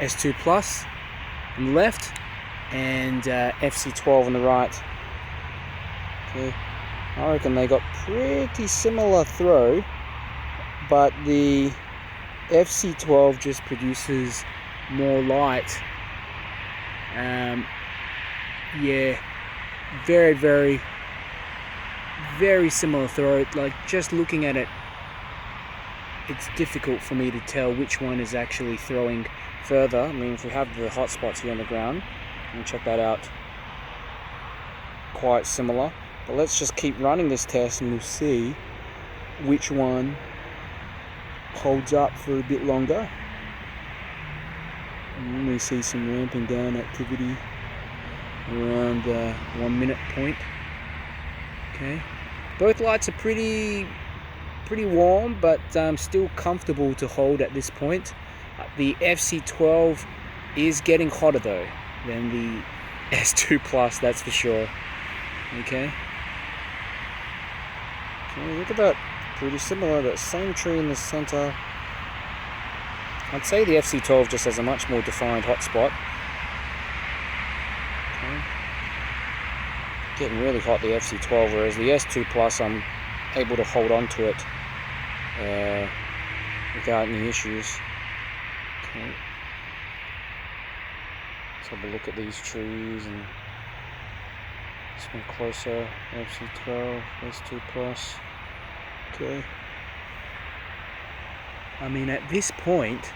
S2 Plus on the left and FC12 on the right. Okay, I reckon they got pretty similar throw, but the FC12 just produces more light. Yeah, very, very, very similar throw. Like, just looking at it, it's difficult for me to tell which one is actually throwing further. I mean, if we have the hot spots here on the ground, and check that out, quite similar. But let's just keep running this test and we'll see which one holds up for a bit longer. And we see some ramping down activity around 1 minute point. Okay, both lights are pretty warm, but still comfortable to hold at this point. The FC12 is getting hotter though than the S2 Plus, that's for sure. Okay, look at that, pretty similar, that same tree in the center. I'd say the FC12 just has a much more defined hotspot. Okay. Getting really hot, the FC12, whereas the S2 Plus, I'm able to hold on to it without any issues. Okay. Let's have a look at these trees and this one closer. FC12, S2 Plus. Okay. I mean, at this point,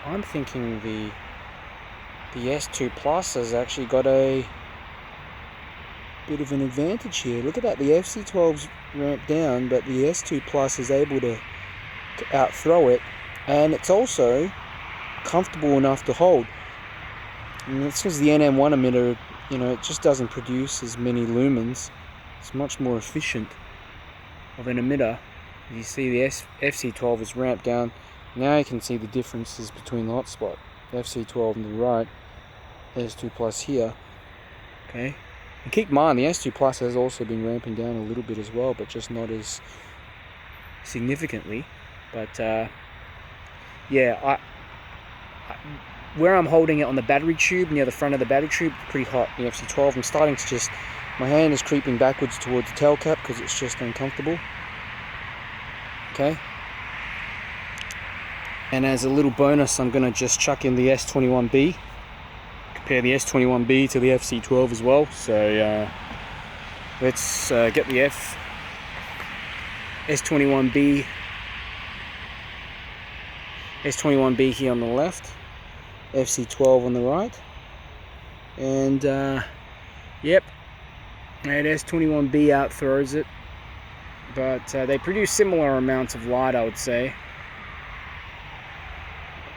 I'm thinking the S2 Plus has actually got a bit of an advantage here. Look at that, the FC12's ramped down, but the S2 Plus is able to out-throw it, and it's also comfortable enough to hold. And that's because the NM1 emitter, you know, it just doesn't produce as many lumens. It's much more efficient of an emitter. You see the FC12 is ramped down. Now you can see the differences between the hotspot. The FC12 on the right, S2 Plus here. Okay, and keep in mind the S2 Plus has also been ramping down a little bit as well, but just not as significantly. But yeah, where I'm holding it on the battery tube, near the front of the battery tube, pretty hot. The FC12, I'm starting to just, my hand is creeping backwards towards the tail cap because it's just uncomfortable. Okay, and as a little bonus, I'm going to just chuck in the S21B, compare the S21B to the FC12 as well. So let's get the S21B here on the left, FC12 on the right, and yep, and S21B outthrows it. But they produce similar amounts of light, I would say.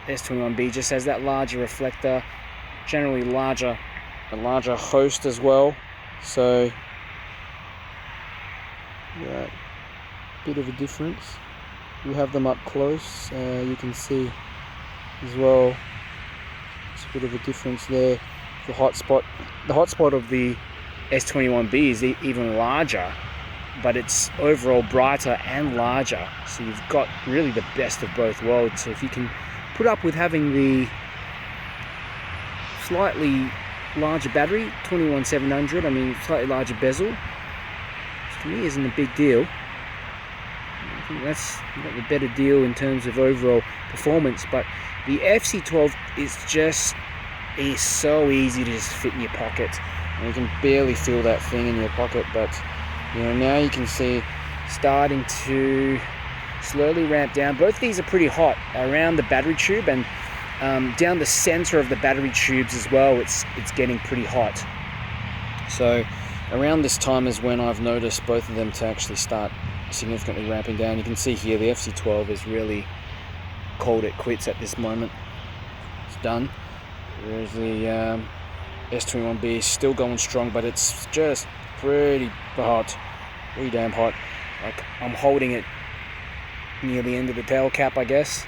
S21B just has that larger reflector, generally a larger host as well. So yeah, bit of a difference. You have them up close, you can see as well. It's a bit of a difference there. The hotspot of the S21B is even larger, but it's overall brighter and larger, so you've got really the best of both worlds. So if you can put up with having the slightly larger battery, 21700, I mean slightly larger bezel, which to me isn't a big deal. I think that's got the better deal in terms of overall performance. But the FC12 is so easy to just fit in your pocket, and you can barely feel that thing in your pocket. But you know, now you can see starting to slowly ramp down. Both these are pretty hot around the battery tube, and down the center of the battery tubes as well. It's getting pretty hot. So around this time is when I've noticed both of them to actually start significantly ramping down. You can see here the FC12 has really called it quits at this moment. It's done. Whereas the S21B is still going strong, but it's just pretty hot, pretty damn hot. Like, I'm holding it near the end of the tail cap, I guess.